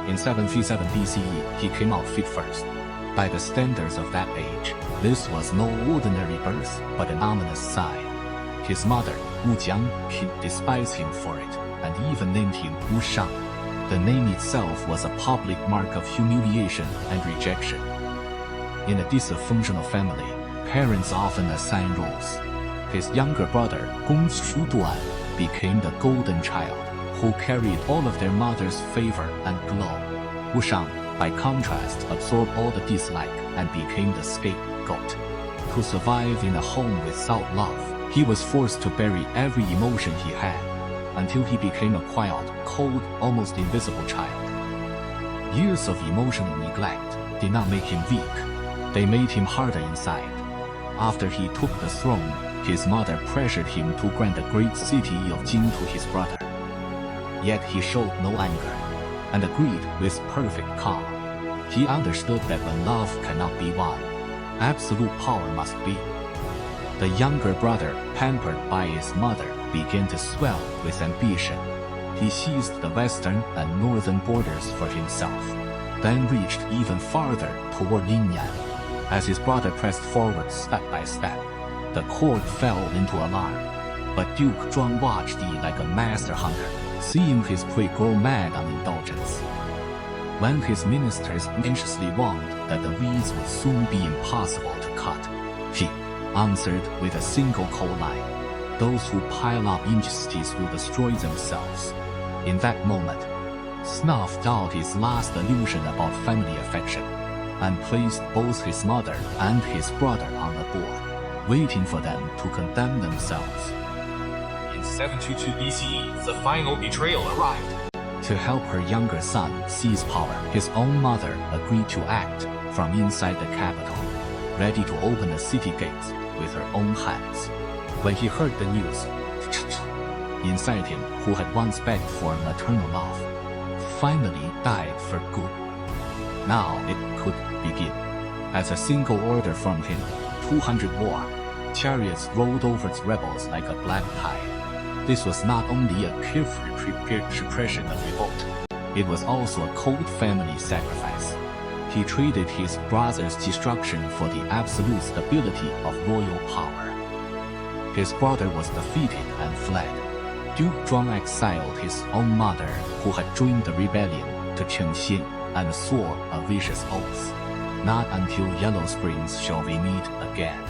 In 737 BCE, he came out feet first. By the standards of that age, this was no ordinary birth, but an ominous sign. His mother, Wu Jiang, despised him for it, and even named him Wu Shang. The name itself was a public mark of humiliation and rejection. In a dysfunctional family, parents often assign roles. His younger brother, Gong Shuduan, became the golden child, who carried all of their mother's favor and glow. Wu Shang, by contrast, absorbed all the dislike and became the scapegoat. To survive in a home without love, he was forced to bury every emotion he had, until he became a quiet, cold, almost invisible child. Years of emotional neglect did not make him weak. They made him harder inside. After he took the throne, his mother pressured him to grant the great city of Jin to his brother. Yet he showed no anger, and agreed with perfect calm. He understood that when love cannot be won, absolute power must be. The younger brother, pampered by his mother, began to swell with ambition. He seized the western and northern borders for himself, then reached even farther toward Linyan. As his brother pressed forward step by step, the court fell into alarm. But Duke Zhuang watched like a master hunter, seeing his prey grow mad on indulgence. When his ministers anxiously warned that the weeds would soon be impossible to cut, he answered with a single cold line: "Those who pile up injustice will destroy themselves." In that moment, snuffed out his last illusion about family affection, and placed both his mother and his brother on the board, waiting for them to condemn themselves. In 722 BCE, the final betrayal arrived. To help her younger son seize power, his own mother agreed to act from inside the capital, ready to open the city gates with her own hands. When he heard the news, inside him, who had once begged for maternal love, finally died for good. Now it could begin. As a single order from him, 200 war chariots rolled over its rebels like a black tide. This was not only a carefully prepared suppression of revolt, it was also a cold family sacrifice. He traded his brother's destruction for the absolute stability of royal power. His brother was defeated and fled. Duke Zhuang exiled his own mother, who had joined the rebellion, to Chengxin, and swore a vicious oath: "Not until Yellow Springs shall we meet again."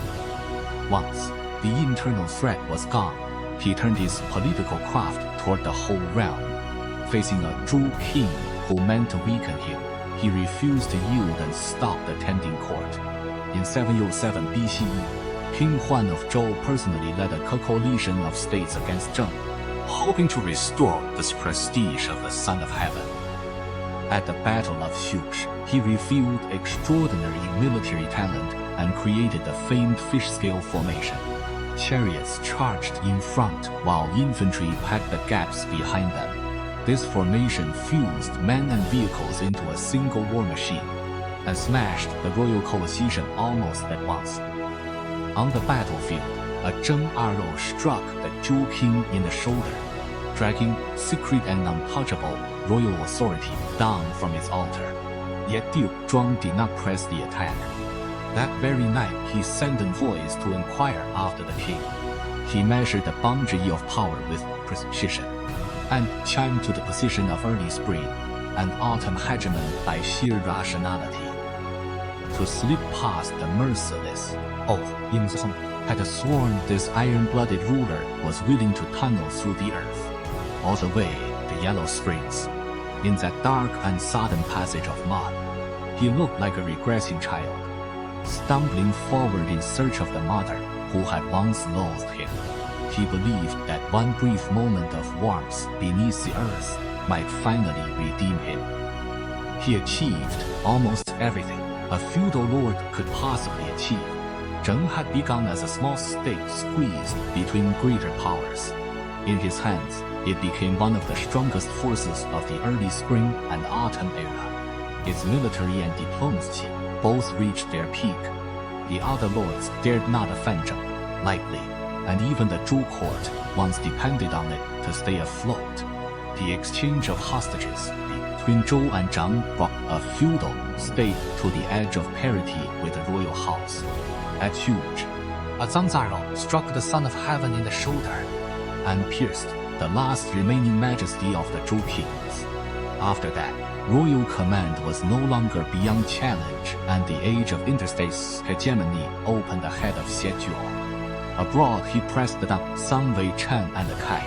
Once the internal threat was gone, he turned his political craft toward the whole realm. Facing a Zhu king who meant to weaken him, he refused to yield and stopped attending court. In 707 BCE, King Huan of Zhou personally led a coalition of states against Zheng, hoping to restore the prestige of the Son of Heaven. At the Battle of Xush, he revealed extraordinary military talent and created the famed fish-scale formation. Chariots charged in front while infantry packed the gaps behind them. This formation fused men and vehicles into a single war machine and smashed the royal coalition almost at once. On the battlefield, a Zheng arrow struck the Zhu king in the shoulder, dragging secret and untouchable royal authority down from its altar. Yet Duke Zhuang did not press the attack. That very night, he sent envoys to inquire after the king. He measured the boundary of power with precision, and chimed to the position of early spring and autumn hegemon by sheer rationality. To slip past the merciless, Yin Zheng had sworn this iron-blooded ruler was willing to tunnel through the earth, all the way to Yellow Springs. In that dark and sodden passage of mud, he looked like a regressing child, stumbling forward in search of the mother who had once loathed him. He believed that one brief moment of warmth beneath the earth might finally redeem him. He achieved almost everything a feudal lord could possibly achieve. Zheng had begun as a small state squeezed between greater powers. In his hands, it became one of the strongest forces of the early spring and autumn era. Its military and diplomacy both reached their peak. The other lords dared not offend Zheng lightly, and even the Zhu court once depended on it to stay afloat. The exchange of hostages between Zhou and Zhang brought a feudal state to the edge of parity with the royal house. At huge, a Zhangzaro struck the son of heaven in the shoulder and pierced the last remaining majesty of the Zhou kings. After that, royal command was no longer beyond challenge, and the age of interstate hegemony opened ahead of Hegemon. Abroad, he pressed down Sun Wei Chen and Kai.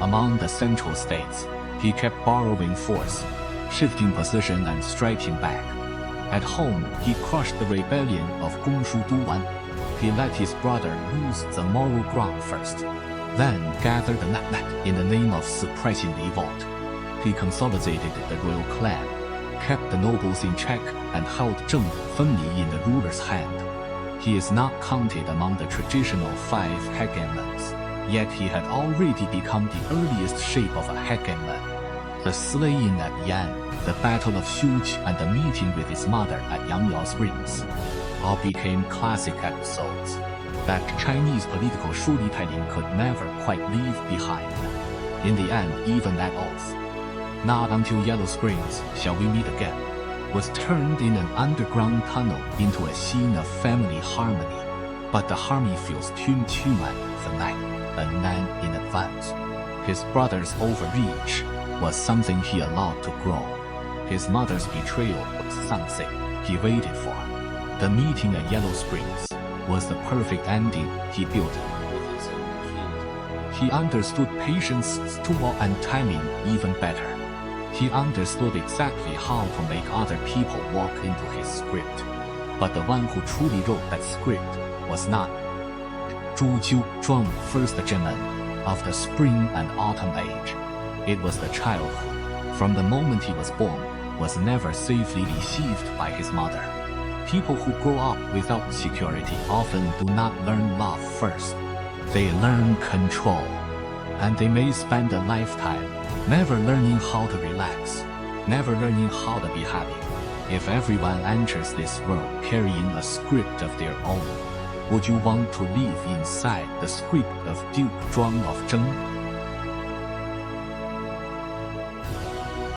Among the central states, he kept borrowing force, shifting position and striking back. At home, he crushed the rebellion of Gongshu Duwan. He let his brother lose the moral ground first, then gathered the net in the name of suppressing revolt. He consolidated the royal clan, kept the nobles in check, and held Zheng firmly in the ruler's hand. He is not counted among the traditional 5 hegemons, yet he had already become the earliest shape of a hegemon. The slaying at Yan, the battle of Xuji, and the meeting with his mother at Yangyao Springs all became classic episodes that Chinese political storytelling could never quite leave behind. In the end, even that oath, "Not until Yellow Springs shall we meet again," was turned in an underground tunnel into a scene of family harmony. But the harmony feels很难 in advance. His brother's overreach was something he allowed to grow. His mother's betrayal was something he waited for. The meeting at Yellow Springs was the perfect ending he built with his own hand. He understood patience, steward, and timing even better. He understood exactly how to make other people walk into his script. But the one who truly wrote that script was not Zhuang, first Hegemon of the spring and autumn age. It was the child who, from the moment he was born, was never safely received by his mother. People who grow up without security often do not learn love first. They learn control, and they may spend a lifetime never learning how to relax, never learning how to be happy. If everyone enters this world carrying a script of their own, would you want to live inside the script of Duke Zhuang of Zheng?